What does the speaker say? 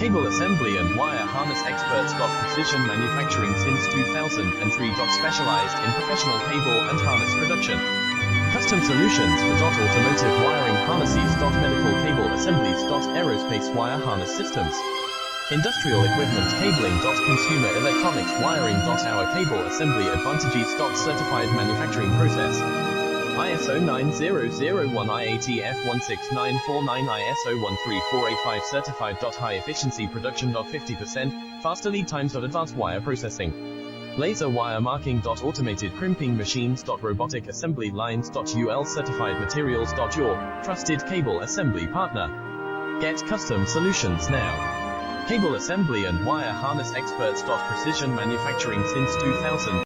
Cable assembly and wire harness experts. Precision manufacturing since 2003. Specialized in professional cable and harness production. Custom solutions for automotive wiring harnesses. Medical cable assemblies. Aerospace wire harness systems. Industrial equipment cabling. Consumer electronics wiring. Our cable assembly advantages. Certified manufacturing process. ISO 9001 IATF 16949 ISO 13485 certified. High efficiency production. 50% faster lead times. Advanced wire processing. Laser wire marking. Automated crimping machines. Robotic assembly lines. UL certified materials. Your trusted cable assembly partner. Get custom solutions now. Cable assembly and wire harness experts. Precision manufacturing since 2000.